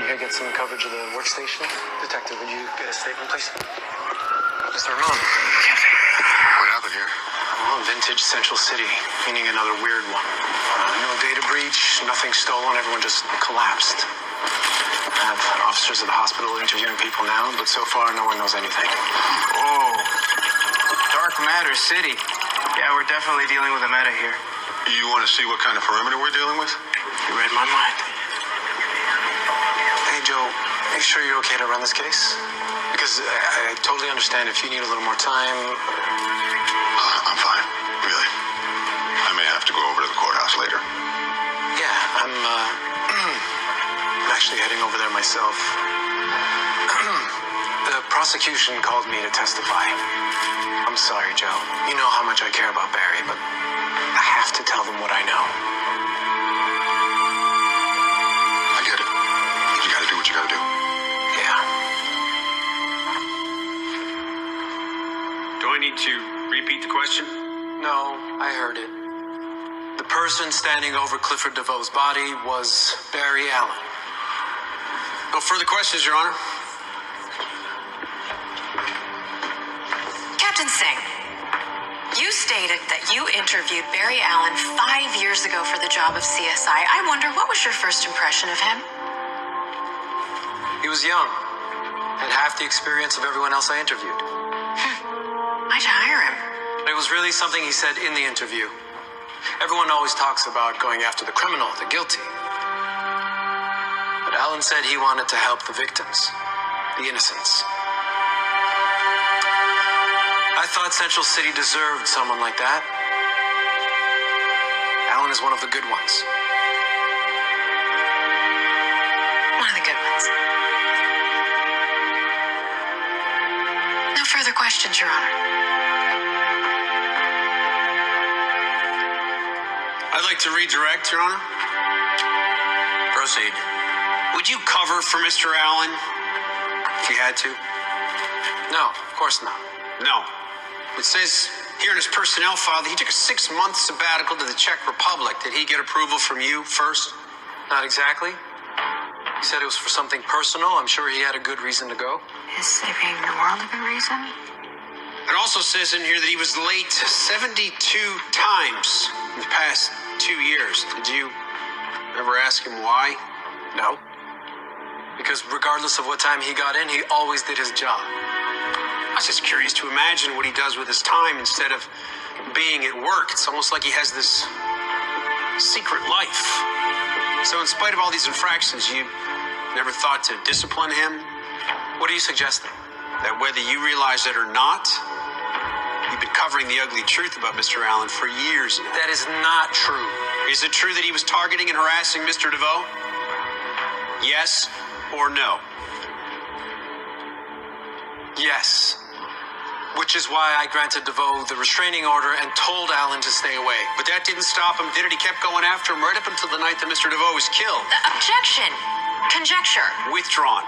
here get some coverage of the workstation. Detective, would you get a statement, please? Mr. Ramon. What happened here? Well, vintage Central City, meaning another weird one. No data breach, nothing stolen, everyone just collapsed. I have officers at the hospital interviewing people now, but so far no one knows anything. Oh, dark matter city. Yeah, we're definitely dealing with a meta here. You want to see what kind of perimeter we're dealing with? You read my mind. Hey, Joe, make sure you're okay to run this case. Because I totally understand if you need a little more time. I'm fine, really. I may have to go over to the courthouse later. Yeah, I'm actually heading over there myself. The prosecution called me to testify. I'm sorry, Joe. You know how much I care about Barry, but I have to tell them what I know. I get it. You gotta do what you gotta do. Yeah. Do I need to repeat the question? No, I heard it. The person standing over Clifford DeVoe's body was Barry Allen. No further questions, Your Honor. Captain Singh, you stated that you interviewed Barry Allen 5 years ago for the job of CSI. I wonder, what was your first impression of him? He was young, had half the experience of everyone else I interviewed. Why'd you hire him? It was really something he said in the interview. Everyone always talks about going after the criminal, the guilty. But Allen said he wanted to help the victims, the innocents. I thought Central City deserved someone like that. Allen is one of the good ones. One of the good ones. No further questions, Your Honor. I'd like to redirect, Your Honor. Proceed. Would you cover for Mr. Allen if you had to? No, of course not. No. It says here in his personnel file that he took a 6-month sabbatical to the Czech Republic. Did he get approval from you first? Not exactly. He said it was for something personal. I'm sure he had a good reason to go. Is saving the world a good reason? It also says in here that he was late 72 times in the past 2 years. Did you ever ask him why? No. Because regardless of what time he got in, he always did his job. I was just curious to imagine what he does with his time instead of being at work. It's almost like he has this secret life. So in spite of all these infractions, you never thought to discipline him? What are you suggesting? That whether you realize it or not, you've been covering the ugly truth about Mr. Allen for years now. That is not true. Is it true that he was targeting and harassing Mr. DeVoe? Yes or no? Yes. Which is why I granted DeVoe the restraining order and told Allen to stay away. But that didn't stop him, did it? He kept going after him right up until the night that Mr. DeVoe was killed. Objection. Conjecture. Withdrawn.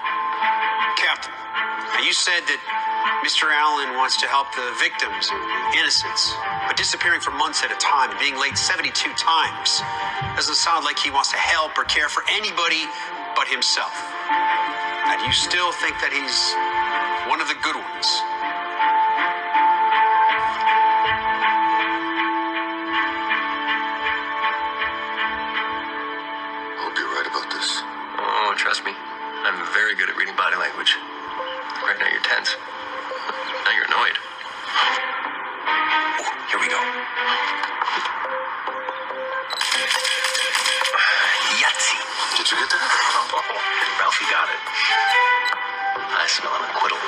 Captain, now you said that Mr. Allen wants to help the victims and the innocents, but disappearing for months at a time and being late 72 times doesn't sound like he wants to help or care for anybody but himself. Now, do you still think that he's one of the good ones? I hope you're right about this. Oh, trust me. I'm very good at reading body language. Right now you're tense. Now you're annoyed. Oh, here we go. Yahtzee. Did you get that? Oh, Ralphie got it. I smell an acquittal.